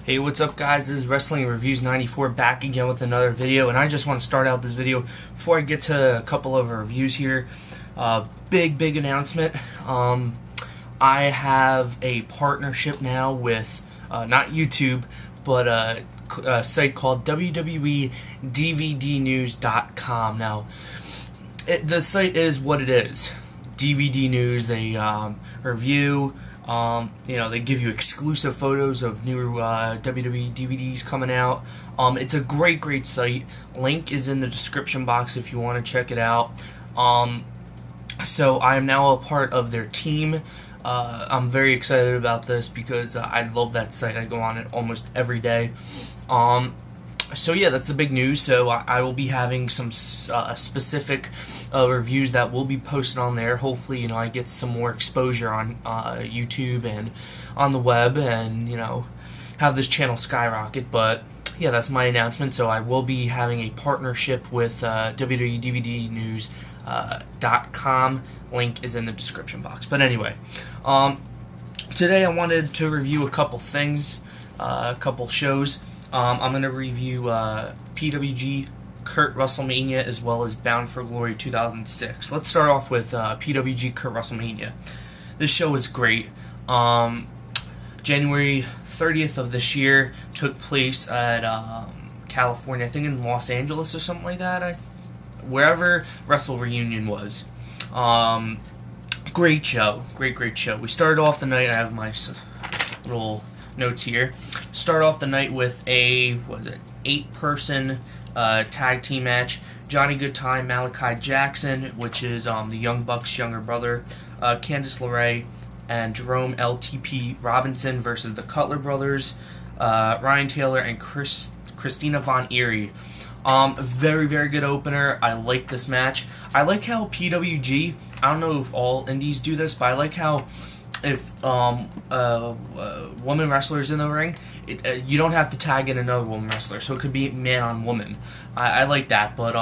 Hey, what's up guys? This is Wrestling Reviews 94 back again with another video, and I just want to start out this video before I get to a couple of reviews here. Big announcement. I have a partnership now with not YouTube, but a site called WWEDVDnews.com. Now, the site is what it is. DVD news, a review. They give you exclusive photos of new WWE DVDs coming out. It's a great site. Link is in the description box if you want to check it out. So I am now a part of their team. I'm very excited about this because I love that site. I go on it almost every day. So yeah, that's the big news. So I will be having some specific reviews that will be posted on there. Hopefully, I get some more exposure on YouTube and on the web, and have this channel skyrocket. But yeah, that's my announcement. So I will be having a partnership with WWEDVDnews.com. Link is in the description box. But anyway, today I wanted to review a couple things, a couple shows. I'm going to review PWG, RussellMania, as well as Bound for Glory 2006. Let's start off with PWG, RussellMania. This show was great. January 30th of this year took place at California, I think in Los Angeles or something like that, wherever Wrestle Reunion was. Great show. Great show. We started off the night, I have my little notes here. Start off the night with a 8-person tag team match. Johnny Goodtime, Malachi Jackson, which is the Young Bucks' younger brother, Candice, LeRae, and Jerome LTP Robinson versus the Cutler brothers, Ryan Taylor and Christina von Eerie. Very good opener. I like this match. I like how PWG, I don't know if all indies do this, but I like how if woman wrestlers in the ring, you don't have to tag in another woman wrestler, so it could be man on woman. I like that, but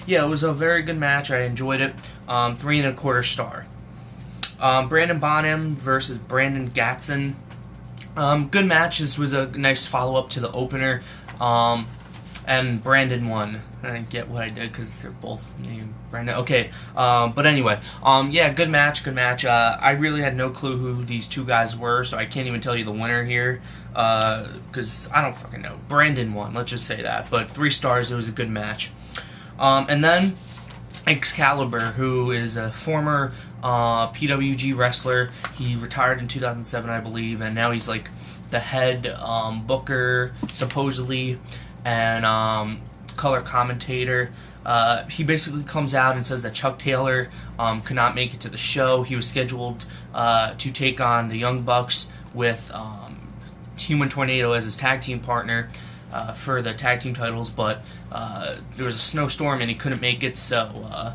yeah, it was a very good match. I enjoyed it. 3 1/4 star. Brandon Bonham versus Brandon Gatson. Good match. This was a nice follow up to the opener. And Brandon won. I didn't get what I did because they're both named Brandon. Okay, but anyway, yeah, good match. I really had no clue who these two guys were, so I can't even tell you the winner here, because I don't fucking know. Brandon won, let's just say that. But 3 stars, it was a good match. And then Excalibur, who is a former PWG wrestler. He retired in 2007, I believe, and now he's like the head booker, supposedly, and color commentator. He basically comes out and says that Chuck Taylor could not make it to the show. He was scheduled to take on the Young Bucks with Human Tornado as his tag team partner for the tag team titles, but there was a snowstorm and he couldn't make it, so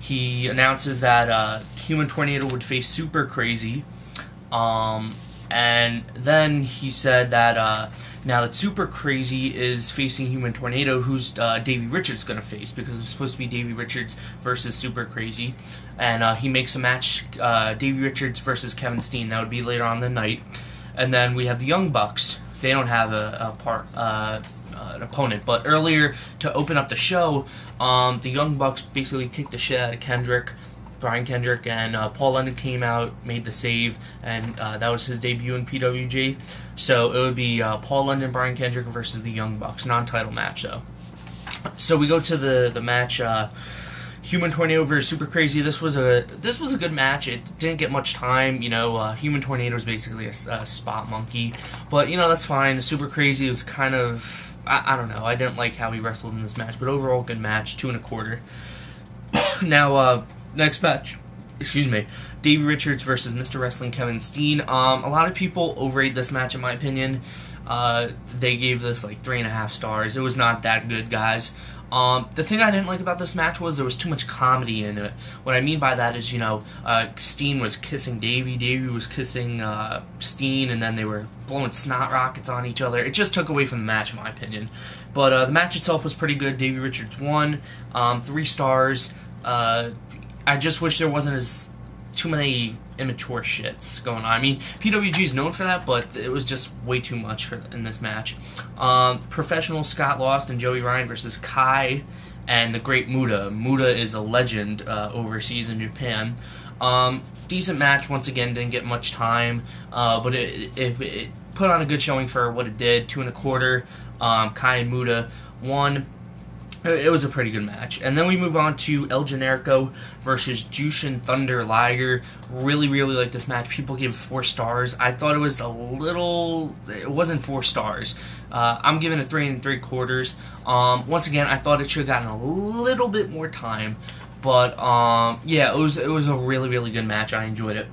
he announces that Human Tornado would face Super Crazy, and then he said that now that Super Crazy is facing Human Tornado, who's Davey Richards going to face? Because it's supposed to be Davey Richards versus Super Crazy. And he makes a match, Davey Richards versus Kevin Steen. That would be later on in the night. And then we have the Young Bucks. They don't have an opponent. But earlier, to open up the show, the Young Bucks basically kicked the shit out of Kendrick. Brian Kendrick, and Paul London came out, made the save, and that was his debut in PWG. So it would be Paul London, Brian Kendrick versus the Young Bucks, non-title match though. So we go to the match, Human Tornado versus Super Crazy. This was a good match. It didn't get much time. Human Tornado is basically a spot monkey, but that's fine. Super Crazy was kind of, I don't know. I didn't like how he wrestled in this match, but overall good match. 2 1/4. Now. Next match, Davey Richards versus Mr. Wrestling Kevin Steen. A lot of people overrate this match, in my opinion. They gave this like 3.5 stars. It was not that good, guys. The thing I didn't like about this match was there was too much comedy in it. What I mean by that is, Steen was kissing Davey, Davey was kissing Steen, and then they were blowing snot rockets on each other. It just took away from the match, in my opinion. But the match itself was pretty good. Davey Richards won. 3 stars. I just wish there wasn't too many immature shits going on. I mean, PWG is known for that, but it was just way too much in this match. Professional Scott Lost and Joey Ryan versus Kai and the great Muta. Muta is a legend overseas in Japan. Decent match, once again, didn't get much time, but it put on a good showing for what it did. 2 1/4. Kai and Muta won. It was a pretty good match. And then we move on to El Generico versus Jushin Thunder Liger. Really, really like this match. People gave it 4 stars. I thought it was it wasn't 4 stars. I'm giving it 3 3/4. Once again, I thought it should have gotten a little bit more time. But, yeah, it was a really, really good match. I enjoyed it.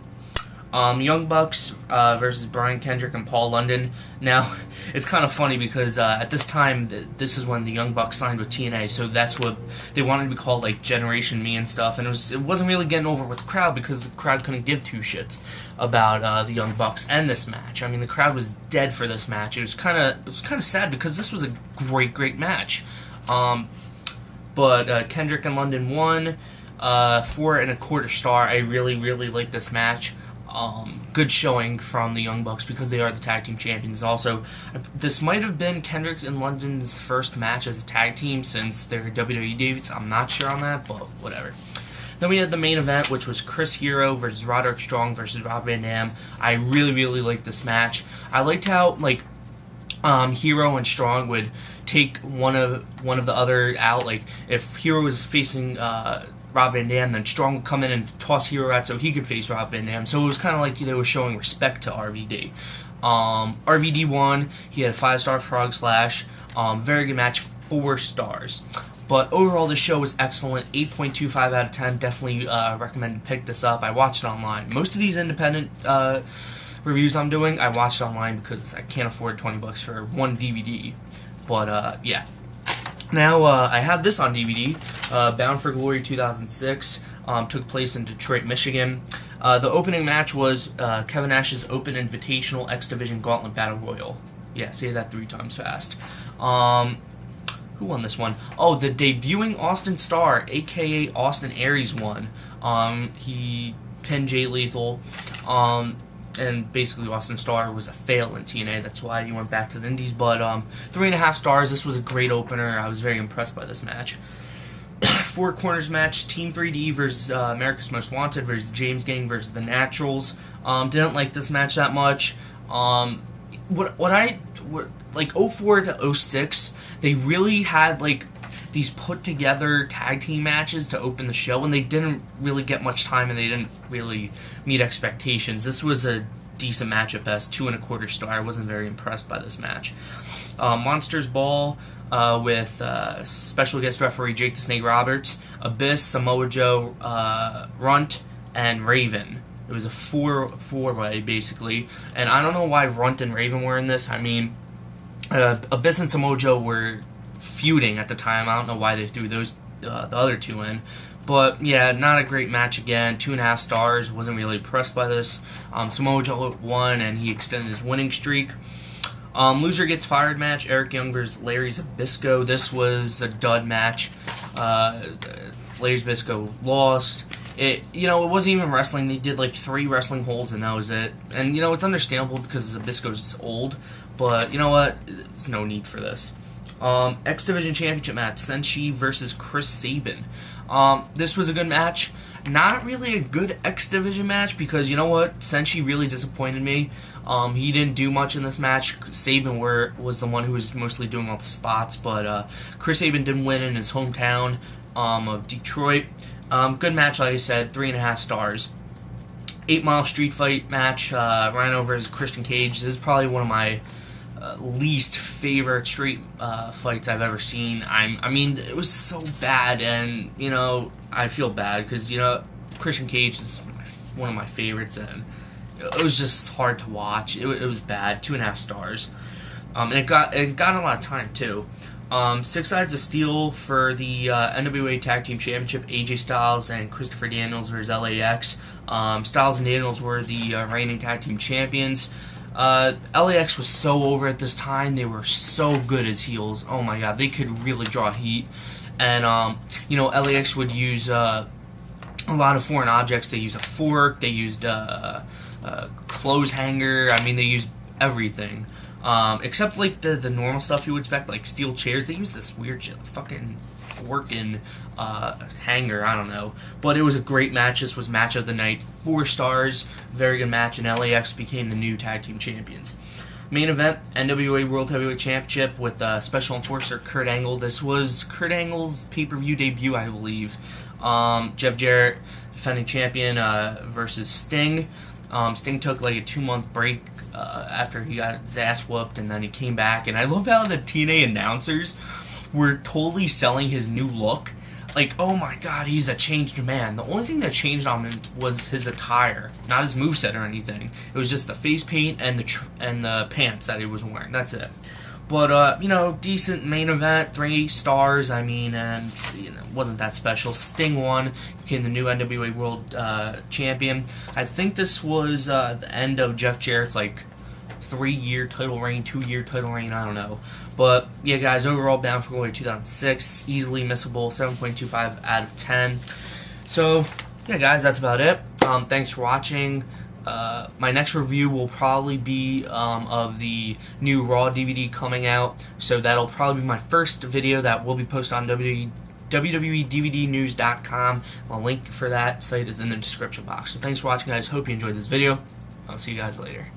Young Bucks versus Brian Kendrick and Paul London. Now, it's kind of funny because at this time, this is when the Young Bucks signed with TNA, so that's what they wanted to be called, like Generation Me and stuff. And it wasn't really getting over with the crowd because the crowd couldn't give 2 shits about the Young Bucks and this match. I mean, the crowd was dead for this match. It was kind of sad because this was a great match. But Kendrick and London won. 4 1/4 star. I really, really like this match. Good showing from the Young Bucks because they are the tag team champions. Also, this might have been Kendrick and London's first match as a tag team since their WWE debuts. I'm not sure on that, but whatever. Then we had the main event, which was Chris Hero versus Roderick Strong versus Rob Van Dam. I really, really liked this match. I liked how Hero and Strong would take one of the other out. Like if Hero was facing Rob Van Dam, then Strong would come in and toss Hero out so he could face Rob Van Dam. So it was kind of like they were showing respect to RVD. RVD won. He had a 5-star frog splash. Very good match, 4 stars. But overall, the show was excellent. 8.25 out of 10. Definitely recommend to pick this up. I watched it online. Most of these independent reviews I'm doing, I watched online because I can't afford $20 for one DVD. But yeah. Now, I have this on DVD, Bound for Glory 2006, took place in Detroit, Michigan. The opening match was Kevin Nash's Open Invitational X Division Gauntlet Battle Royal. Yeah, say that 3 times fast. Who won this one? Oh, the debuting Austin Starr, a.k.a. Austin Aries, won. He pinned Jay Lethal. And basically Austin Starr was a fail in TNA. That's why he went back to the Indies. But 3 1/2 stars. This was a great opener. I was very impressed by this match. 4 corners match. Team 3D versus America's Most Wanted versus James Gang versus The Naturals. Didn't like this match that much. Like 04 to 06, they really had like these put together tag team matches to open the show, and they didn't really get much time, and they didn't really meet expectations. This was a decent match at best, 2 1/4 star. I wasn't very impressed by this match. Monsters Ball with special guest referee Jake the Snake Roberts, Abyss, Samoa Joe, Runt, and Raven. It was a four-way basically, and I don't know why Runt and Raven were in this. I mean, Abyss and Samoa Joe were feuding at the time. I don't know why they threw those the other 2 in, but yeah, not a great match again. 2 1/2 stars. Wasn't really impressed by this. Samoa Joe won, and he extended his winning streak. Loser gets fired match. Eric Young versus Larry Zbyszko. This was a dud match. Larry Zbyszko lost. It wasn't even wrestling. They did like 3 wrestling holds, and that was it. And it's understandable because Zbyszko's old, but you know what? There's no need for this. X Division Championship match, Senshi versus Chris Sabin. This was a good match. Not really a good X Division match because, you know what? Senshi really disappointed me. He didn't do much in this match. Sabin was the one who was mostly doing all the spots, but Chris Sabin didn't win in his hometown of Detroit. Good match, like I said, 3 1/2 stars. 8 Mile Street Fight match, Rhino versus Christian Cage. This is probably one of my least favorite street fights I've ever seen. I mean, it was so bad, and I feel bad because Christian Cage is one of my favorites, and it was just hard to watch. It was bad. 2 1/2 stars, and it got a lot of time too. 6 Sides of Steel for the NWA Tag Team Championship. AJ Styles and Christopher Daniels versus LAX. Styles and Daniels were the reigning tag team champions. LAX was so over at this time. They were so good as heels. Oh my god, they could really draw heat. And LAX would use a lot of foreign objects. They used a fork, they used a clothes hanger. I mean, they used everything. Except like the normal stuff you would expect, like steel chairs. They used this weird shit, fucking fork and hanger, I don't know. But it was a great match. This was match of the night. 4 stars, very good match, and LAX became the new tag team champions. Main event, NWA World Heavyweight Championship with Special Enforcer Kurt Angle. This was Kurt Angle's pay-per-view debut, I believe. Jeff Jarrett, defending champion, versus Sting. Sting took like a 2-month break after he got his ass whooped, and then he came back. And I love how the TNA announcers were totally selling his new look. Like, oh my god, he's a changed man. The only thing that changed on him was his attire, not his moveset or anything. It was just the face paint and the pants that he was wearing. That's it. But, you know, decent main event, 3 stars, I mean, and, you know, wasn't that special. Sting won, became the new NWA World Champion. I think this was the end of Jeff Jarrett's, like, 3-year title reign, 2-year title reign, I don't know. But, yeah, guys, overall, Bound for Glory 2006, easily missable, 7.25 out of 10. So, yeah, guys, that's about it. Thanks for watching. My next review will probably be of the new Raw DVD coming out, so that'll probably be my first video that will be posted on WWEDVDnews.com. A link for that site is in the description box. So thanks for watching, guys. Hope you enjoyed this video. I'll see you guys later.